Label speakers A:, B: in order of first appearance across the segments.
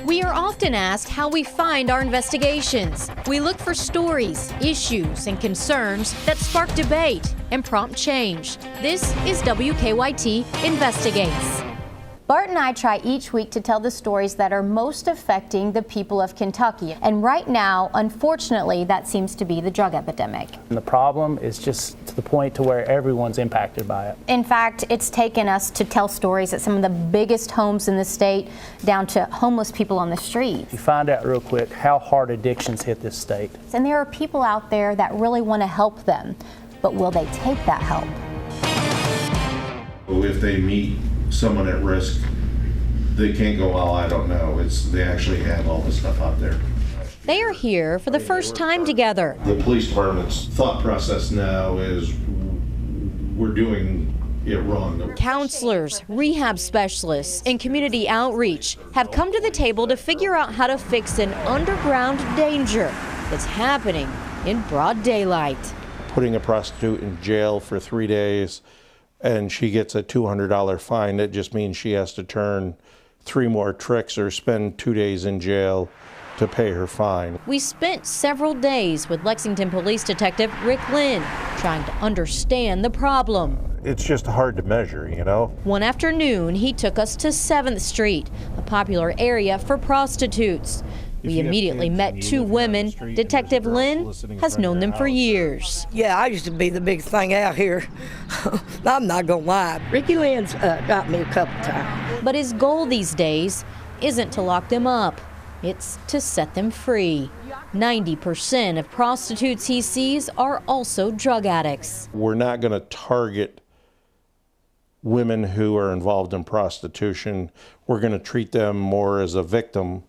A: We are often asked how we find our investigations. We look for stories, issues, and concerns that spark debate and prompt change. This is Wkyt Investigates.
B: Bart and I try each week to tell the stories that are most affecting the people of Kentucky. And right now, unfortunately, that seems to be the drug epidemic.
C: And the problem is just to the point to where everyone's impacted by it.
B: In fact, it's taken us to tell stories at some of the biggest homes in the state, down to homeless people on the street.
C: You find out real quick how hard addictions hit this state.
B: And there are people out there that really want to help them, but will they take that help?
D: If they meet someone at risk, they can't go, well, I don't know. They actually have all this stuff out there.
A: They are here for the first time together.
D: The police department's thought process now is we're doing it wrong.
A: Counselors, rehab specialists, and community outreach have come to the table to figure out how to fix an underground danger that's happening in broad daylight.
E: Putting a prostitute in jail for 3 days and she gets a $200 fine, that just means she has to turn 3 more tricks or spend 2 days in jail to pay her fine.
A: We spent several days with Lexington Police Detective Rick Lynn trying to understand the problem.
E: It's just hard to measure, you know?
A: One afternoon, he took us to 7th Street, a popular area for prostitutes. We immediately met 2 women. Detective Lynn has known them for years.
F: Yeah, I used to be the big thing out here. I'm not gonna lie. Ricky Lynn's got me a couple times.
A: But his goal these days isn't to lock them up. It's to set them free. 90% of prostitutes he sees are also drug addicts.
E: We're not going to target women who are involved in prostitution. We're going to treat them more as a victim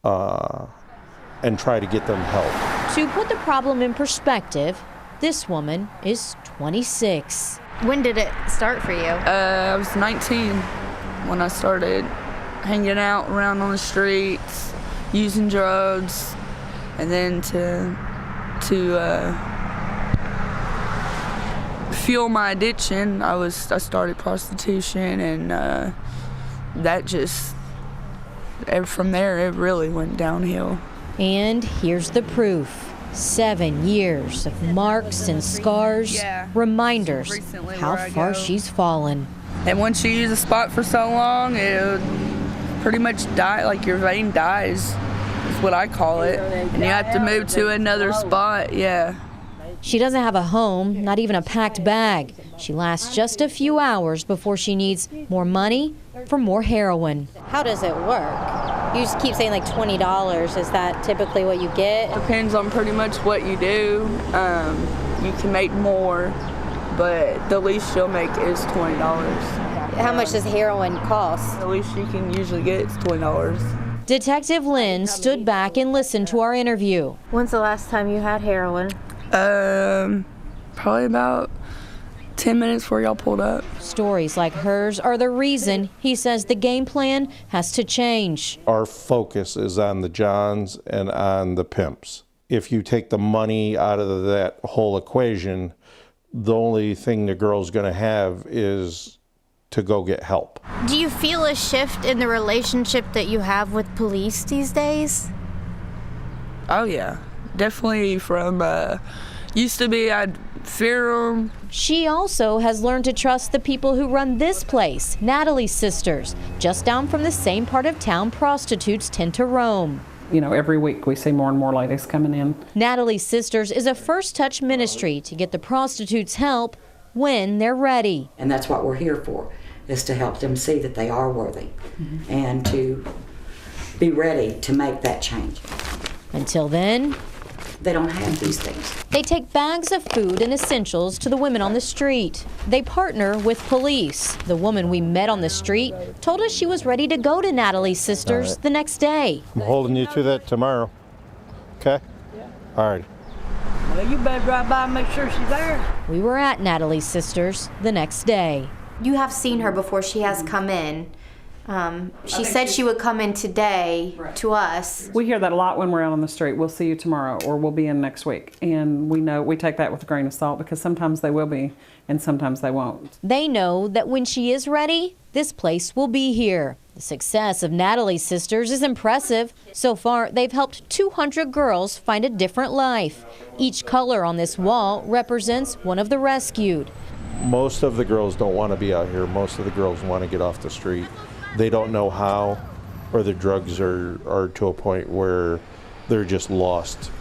E: and try to get them help.
A: To put the problem in perspective, this woman is 26.
B: When did it start for you?
G: I was 19 when I started hanging out around on the streets, using drugs, and then to fuel my addiction, I started prostitution, and that just, from there, it really went downhill.
A: And here's the proof. 7 years of marks and scars, reminders how far she's fallen.
G: And once you use a spot for so long, it pretty much die, like your vein dies, is what I call it. And you have to move to another spot, yeah.
A: She doesn't have a home, not even a packed bag. She lasts just a few hours before she needs more money for more heroin.
B: How does it work? You just keep saying like $20. Is that typically what you get?
G: Depends on pretty much what you do. You can make more, but the least you'll make is $20.
B: How much does heroin cost?
G: The least you can usually get is $20.
A: Detective Lynn stood back and listened to our interview.
B: When's the last time you had heroin?
G: Probably about 10 minutes before y'all pulled up.
A: Stories like hers are the reason he says the game plan has to change.
E: Our focus is on the Johns and on the pimps. If you take the money out of that whole equation, the only thing the girl's going to have is to go get help.
B: Do you feel a shift in the relationship that you have with police these days?
G: Oh yeah, definitely. From used to be I'd fear them.
A: She also has learned to trust the people who run this place, Natalie's Sisters, just down from the same part of town prostitutes tend to roam.
H: You know, every week we see more and more ladies coming in.
A: Natalie's Sisters is a first touch ministry to get the prostitutes help when they're ready.
I: And that's what we're here for, is to help them see that they are worthy and to be ready to make that change.
A: Until then,
I: they don't have these things.
A: They take bags of food and essentials to the women on the street. They partner with police. The woman we met on the street told us she was ready to go to Natalie's Sisters the next day.
E: I'm holding you to that tomorrow. Okay?
F: Yeah.
E: All right.
F: Well, you better drive by and make sure she's there.
A: We were at Natalie's Sisters the next day.
B: You have seen her before she has come in. She said she would come in today to us.
H: We hear that a lot when we're out on the street. We'll see you tomorrow, or we'll be in next week. And we take that with a grain of salt, because sometimes they will be and sometimes they won't.
A: They know that when she is ready, this place will be here. The success of Natalie's sisters is impressive. So far, they've helped 200 girls find a different life. Each color on this wall represents one of the rescued.
E: Most of the girls don't want to be out here. Most of the girls want to get off the street. They don't know how, or the drugs are to a point where they're just lost.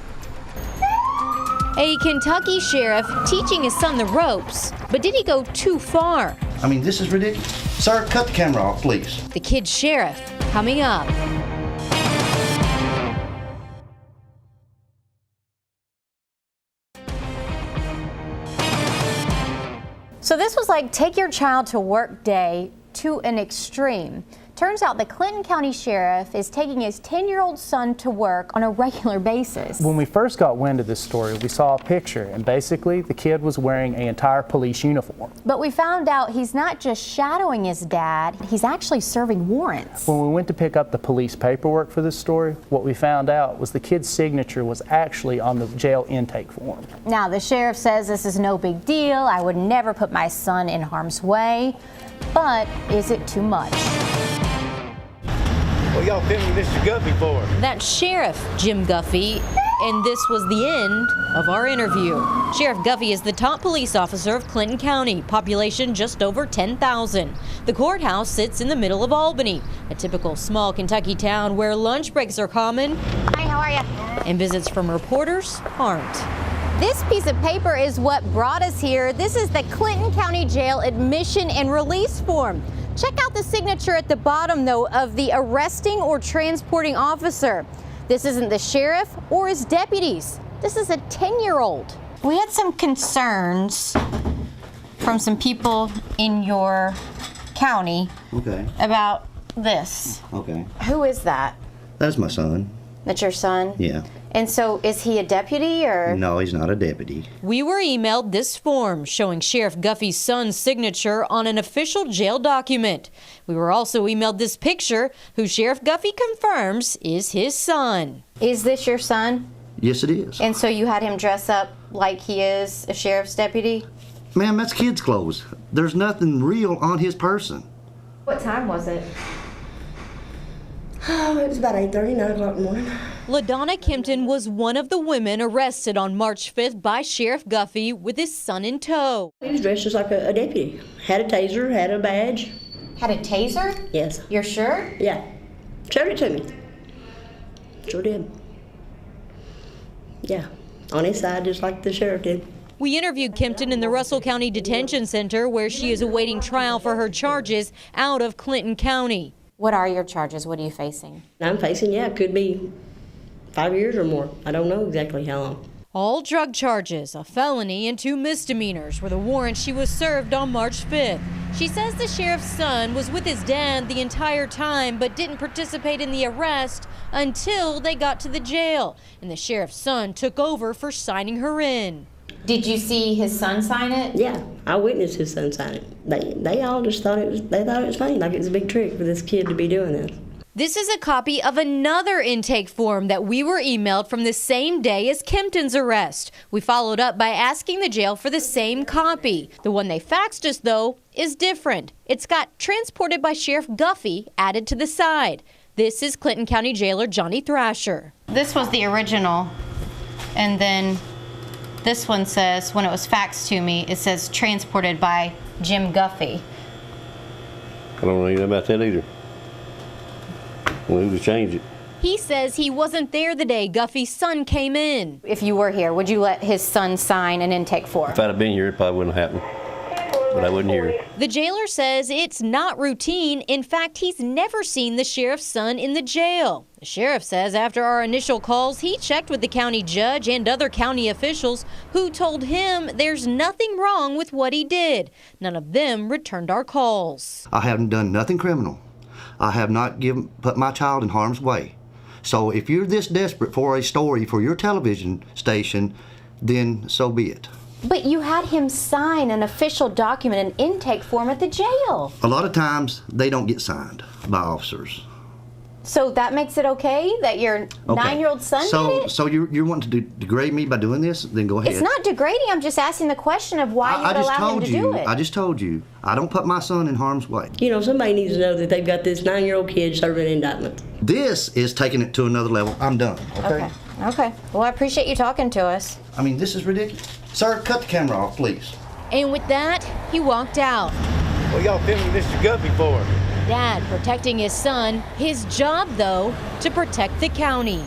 A: A Kentucky sheriff teaching his son the ropes, but did he go too far?
J: I mean, this is ridiculous. Sir, cut the camera off, please.
A: The kid sheriff coming up.
B: So this was like take your child to work day to an extreme. Turns out the Clinton County Sheriff is taking his 10-year-old son to work on a regular basis.
C: When we first got wind of this story, we saw a picture, and basically the kid was wearing an entire police uniform.
B: But we found out he's not just shadowing his dad, he's actually serving warrants.
C: When we went to pick up the police paperwork for this story, what we found out was the kid's signature was actually on the jail intake form.
B: Now, the sheriff says this is no big deal. I would never put my son in harm's way. But is it too much?
K: What y'all filming Mr. Guffey for?
A: That's Sheriff Jim Guffey, and this was the end of our interview. Sheriff Guffey is the top police officer of Clinton County, population just over 10,000. The courthouse sits in the middle of Albany, a typical small Kentucky town where lunch breaks are common.
B: Hi, how are you?
A: And visits from reporters aren't.
B: This piece of paper is what brought us here. This is the Clinton County Jail admission and release form. Check out the signature at the bottom, though, of the arresting or transporting officer. This isn't the sheriff or his deputies. This is a 10-year-old. We had some concerns from some people in your county about this.
J: Okay.
B: Who is that?
J: That's my son.
B: That's your son?
J: Yeah.
B: And so is he a deputy or?
J: No, he's not a deputy.
A: We were emailed this form showing Sheriff Guffey's son's signature on an official jail document. We were also emailed this picture, who Sheriff Guffey confirms is his son.
B: Is this your son?
J: Yes, it is.
B: And so you had him dress up like he is a sheriff's deputy?
J: Ma'am, that's kids' clothes. There's nothing real on his person.
B: What time was it?
F: Oh, it was about 8:30, 9 o'clock in the morning.
A: LaDonna Kempton was one of the women arrested on March 5th by Sheriff Guffey with his son in tow.
F: He was dressed just like a deputy. Had a taser, had a badge.
B: Had a taser?
F: Yes.
B: You're sure?
F: Yeah. Showed it to me. Sure did. Yeah. On his side, just like the sheriff did.
A: We interviewed Kempton in the Russell County Detention Center, where she is awaiting trial for her charges out of Clinton County.
B: What are your charges? What are you facing?
F: I'm facing, it could be 5 years or more. I don't know exactly how long.
A: All drug charges, a felony, and 2 misdemeanors were the warrants she was served on March 5th. She says the sheriff's son was with his dad the entire time but didn't participate in the arrest until they got to the jail, and the sheriff's son took over for signing her in.
B: Did you see his son sign it?
F: Yeah, I witnessed his son sign it. They all just thought it was funny, like it was a big trick for this kid to be doing this.
A: This is a copy of another intake form that we were emailed from the same day as Kempton's arrest. We followed up by asking the jail for the same copy. The one they faxed us, though, is different. It's got transported by Sheriff Guffey added to the side. This is Clinton County Jailer Johnny Thrasher.
B: This was the original, and then this one says, when it was faxed to me, it says transported by Jim Guffey.
K: I don't know anything about that either. We'll need to change it.
A: He says he wasn't there the day Guffey's son came in.
B: If you were here, would you let his son sign an intake form?
K: If I'd have been here, it probably wouldn't have happened. But I wasn't here.
A: The jailer says it's not routine. In fact, he's never seen the sheriff's son in the jail. The sheriff says after our initial calls, he checked with the county judge and other county officials who told him there's nothing wrong with what he did. None of them returned our calls.
J: I haven't done nothing criminal. I have not put my child in harm's way. So if you're this desperate for a story for your television station, then so be it.
B: But you had him sign an official document, an intake form at the jail.
J: A lot of times they don't get signed by officers.
B: So that makes it okay that your 9-year-old son did it?
J: So you're wanting to degrade me by doing this? Then go ahead.
B: It's not degrading. I'm just asking the question of why you would allow him to do it.
J: I just told you. I don't put my son in harm's way.
F: You know, somebody needs to know that they've got this 9-year-old kid serving indictment.
J: This is taking it to another level. I'm done, okay?
B: Okay. Well, I appreciate you talking to us.
J: I mean, this is ridiculous. Sir, cut the camera off, please.
A: And with that, he walked out.
K: What y'all filming Mr. Guppy for?
A: Dad protecting his son. His job, though, to protect the county.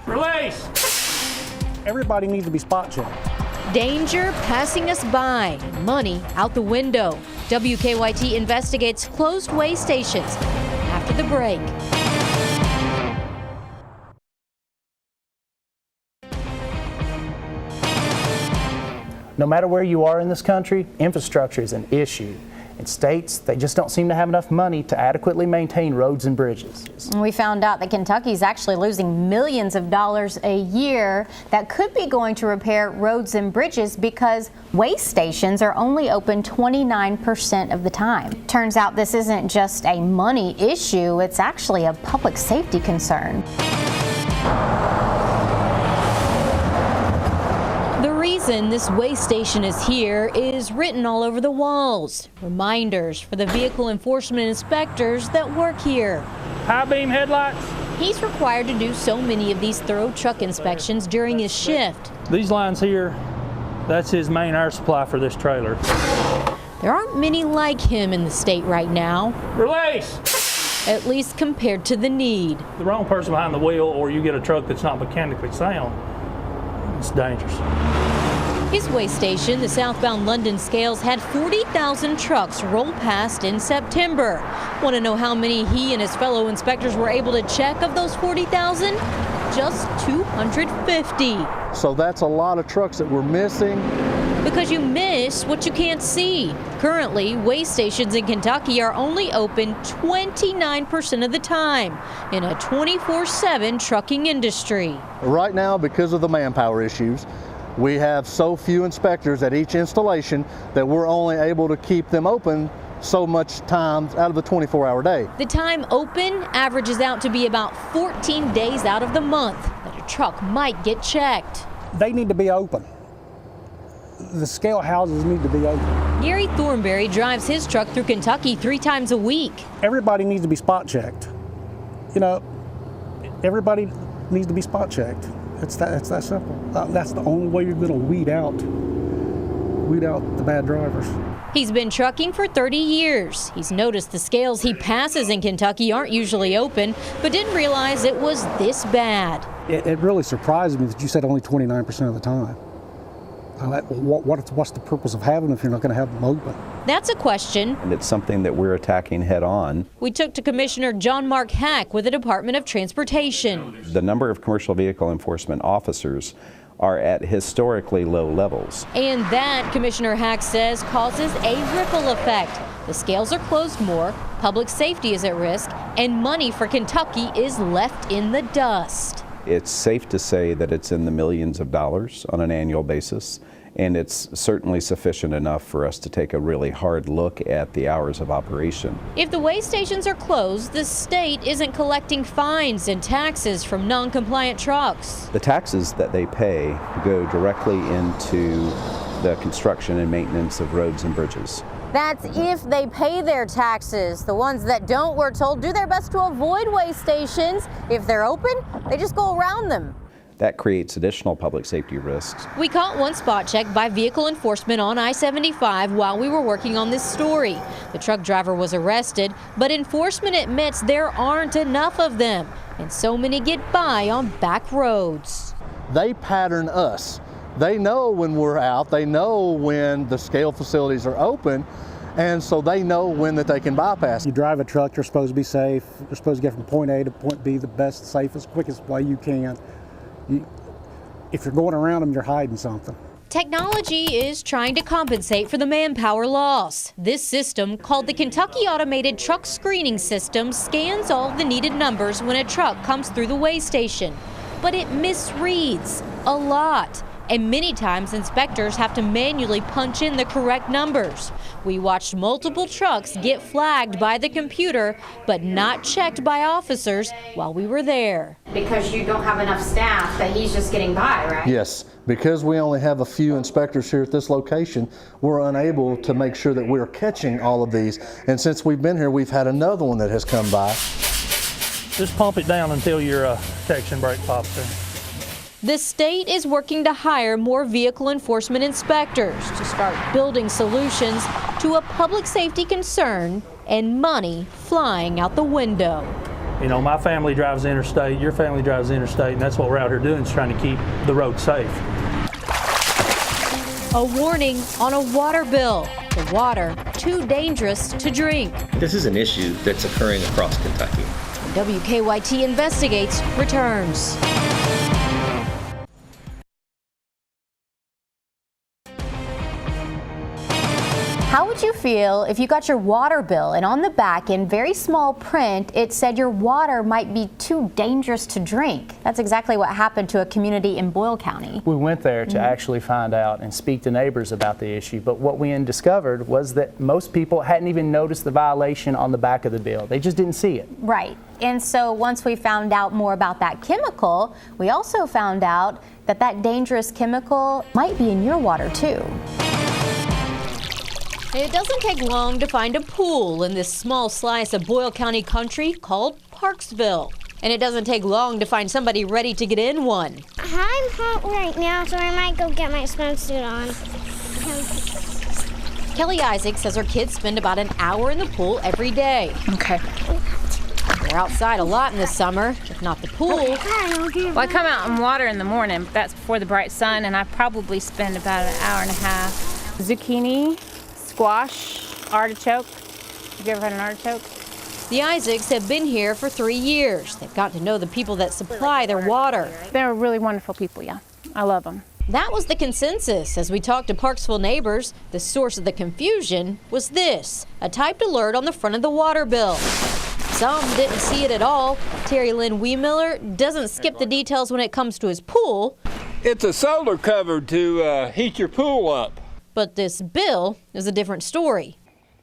L: Release! Everybody needs to be spot checked.
A: Danger passing us by, money out the window. Wkyt investigates closed way stations. After the break.
C: No matter where you are in this country, infrastructure is an issue. In states, they just don't seem to have enough money to adequately maintain roads and bridges.
B: We found out that Kentucky is actually losing millions of dollars a year that could be going to repair roads and bridges because way stations are only open 29% of the time. Turns out this isn't just a money issue, it's actually a public safety concern.
A: The reason this way station is here is written all over the walls. Reminders for the vehicle enforcement inspectors that work here.
L: High beam headlights.
A: He's required to do so many of these thorough truck inspections during his shift.
L: These lines here, that's his main air supply for this trailer.
A: There aren't many like him in the state right now.
L: Release!
A: At least compared to the need.
L: The wrong person behind the wheel, or you get a truck that's not mechanically sound, it's dangerous.
A: His way station, the southbound London Scales, had 40,000 trucks roll past in September. Want to know how many he and his fellow inspectors were able to check of those 40,000? Just 250.
M: So that's a lot of trucks that we're missing.
A: Because you miss what you can't see. Currently, way stations in Kentucky are only open 29% of the time in a 24/7 trucking industry.
M: Right now, because of the manpower issues, we have so few inspectors at each installation that we're only able to keep them open so much time out of the 24-hour day.
A: The time open averages out to be about 14 days out of the month that a truck might get checked.
L: They need to be open. The scale houses need to be open.
A: Gary Thornberry drives his truck through Kentucky 3 times a week.
L: Everybody needs to be spot checked. You know, everybody needs to be spot checked. It's that simple. That's the only way you're going to weed out the bad drivers.
A: He's been trucking for 30 years. He's noticed the scales he passes in Kentucky aren't usually open, but didn't realize it was this bad.
L: It really surprised me that you said only 29% of the time. What's the purpose of having them if you're not going to have them open?
A: That's a question.
N: And it's something that we're attacking head on.
A: We took to Commissioner John Mark Hack with the Department of Transportation.
N: The number of commercial vehicle enforcement officers are at historically low levels.
A: And that, Commissioner Hack says, causes a ripple effect. The scales are closed more, public safety is at risk, and money for Kentucky is left in the dust.
N: It's safe to say that it's in the millions of dollars on an annual basis, and it's certainly sufficient enough for us to take a really hard look at the hours of operation.
A: If the way stations are closed, the state isn't collecting fines and taxes from non-compliant trucks.
N: The taxes that they pay go directly into the construction and maintenance of roads and bridges.
B: That's if they pay their taxes. The ones that don't, we're told, do their best to avoid way stations. If they're open, they just go around them.
N: That creates additional public safety risks.
A: We caught one spot check by vehicle enforcement on I-75 while we were working on this story. The truck driver was arrested, but enforcement admits there aren't enough of them, and so many get by on back roads.
M: They pattern us. They know when we're out, they know when the scale facilities are open, and so they know when that they can bypass.
L: You drive a truck, you're supposed to be safe. You're supposed to get from point A to point B the best, safest, quickest way you can. If you're going around them, you're hiding something.
A: Technology is trying to compensate for the manpower loss. This system, called the Kentucky Automated Truck Screening System, scans all the needed numbers when a truck comes through the way station. but it misreads a lot. And many times inspectors have to manually punch in the correct numbers. We watched multiple trucks get flagged by the computer, but not checked by officers while we were there.
B: Because you don't have enough staff that he's just getting by, right?
M: Yes, because we only have a few inspectors here at this location, we're unable to make sure that we're catching all of these. And since we've been here, we've had another one that has come by.
L: Just pump it down until your protection brake pops in.
A: The state is working to hire more vehicle enforcement inspectors to start building solutions to a public safety concern and money flying out the window.
L: You know, my family drives the interstate, your family drives the interstate, and that's what we're out here doing, is trying to keep the road safe.
A: A warning on a water bill. The water too dangerous to drink.
O: This is an issue that's occurring across Kentucky.
A: Wkyt Investigates returns.
B: How would you feel if you got your water bill and on the back in very small print it said your water might be too dangerous to drink? That's exactly what happened to a community in Boyle County.
C: We went there to actually find out and speak to neighbors about the issue, but what we discovered was that most people hadn't even noticed the violation on the back of the bill. They just didn't see it.
B: Right. And so once we found out more about that chemical, we also found out that that dangerous chemical might be in your water too.
A: It doesn't take long to find a pool in this small slice of Boyle County country called Parksville. And it doesn't take long to find somebody ready to get in one.
P: I'm hot right now, so I might go get my swimsuit on.
A: Kelly Isaac says her kids spend about an hour in the pool every day.
Q: Okay.
A: They're outside a lot in the summer, if not the pool.
Q: Well, I come out and water in the morning, but that's before the bright sun, and I probably spend about an hour and a half. Zucchini, squash, artichoke. Have you ever had an artichoke?
A: The Isaacs have been here for 3 years. They've got to know the people that supply their water.
Q: They're really wonderful people, yeah. I love them.
A: That was the consensus. As we talked to Parksville neighbors, the source of the confusion was this, a typed alert on the front of the water bill. Some didn't see it at all. Terry Lynn Wiemiller doesn't skip the details when it comes to his pool.
R: It's a solar cover to heat your pool up.
A: But this bill is a different story.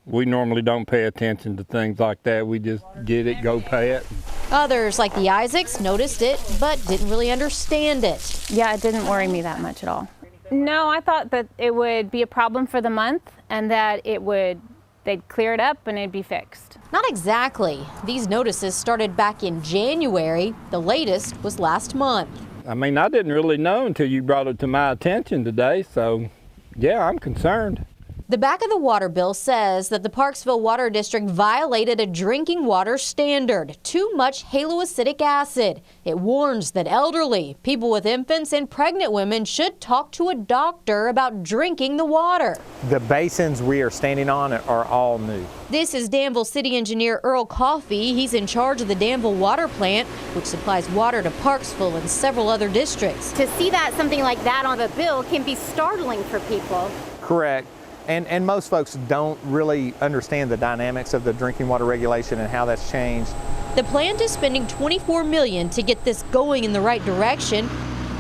R: We normally don't pay attention to things like that. We just get it, go pay it.
A: Others, like the Isaacs, noticed it, but didn't really understand it.
Q: Yeah, it didn't worry me that much at all. No, I thought that it would be a problem for the month and that they'd clear it up and it'd be fixed.
A: Not exactly. These notices started back in January. The latest was last month.
R: I mean, I didn't really know until you brought it to my attention today, so yeah, I'm concerned.
A: The back of the water bill says that the Parksville Water District violated a drinking water standard, too much haloacidic acid. It warns that elderly, people with infants, and pregnant women should talk to a doctor about drinking the water.
S: The basins we are standing on are all new.
A: This is Danville City Engineer Earl Coffey. He's in charge of the Danville Water Plant, which supplies water to Parksville and several other districts.
B: To see that something like that on a bill can be startling for people.
S: Correct. And most folks don't really understand the dynamics of the drinking water regulation and how that's changed.
A: The plant is spending $24 million to get this going in the right direction.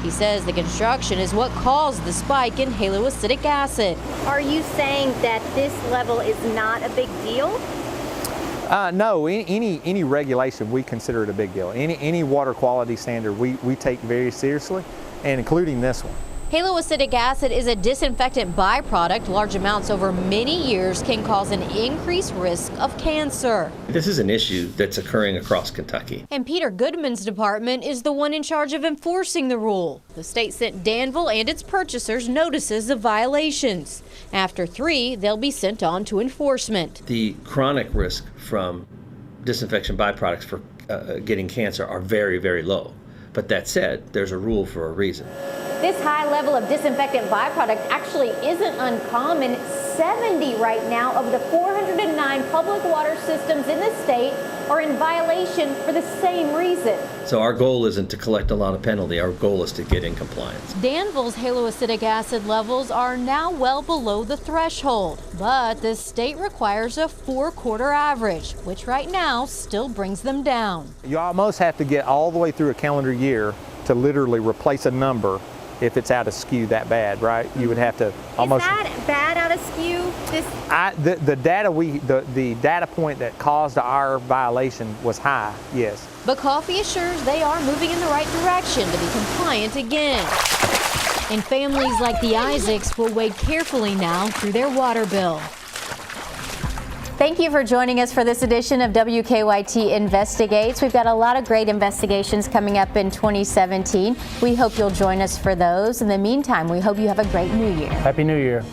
A: He says the construction is what caused the spike in haloacidic acid.
B: Are you saying that this level is not a big deal?
S: No, any regulation, we consider it a big deal. Any water quality standard we take very seriously, and including this one.
A: Haloacidic acid is a disinfectant byproduct. Large amounts over many years can cause an increased risk of cancer.
O: This is an issue that's occurring across Kentucky.
A: And Peter Goodman's department is the one in charge of enforcing the rule. The state sent Danville and its purchasers notices of violations. After 3, they'll be sent on to enforcement.
O: The chronic risk from disinfection byproducts for getting cancer are very, very low. But that said, there's a rule for a reason.
B: This high level of disinfectant byproduct actually isn't uncommon. 70 right now of the 409 public water systems in the state are in violation for the same reason.
O: So our goal isn't to collect a lot of penalty. Our goal is to get in compliance.
A: Danville's haloacidic acid levels are now well below the threshold, but the state requires a 4-quarter average, which right now still brings them down.
S: You almost have to get all the way through a calendar year to literally replace a number if it's out of skew that bad, right? You would have to almost.
B: Is that bad out of skew?
S: The data point that caused our violation was high, yes.
A: But Coffee assures they are moving in the right direction to be compliant again. And families like the Isaacs will wade carefully now through their water bill.
B: Thank you for joining us for this edition of Wkyt Investigates. We've got a lot of great investigations coming up in 2017. We hope you'll join us for those. In the meantime, we hope you have a great new year.
C: Happy New Year.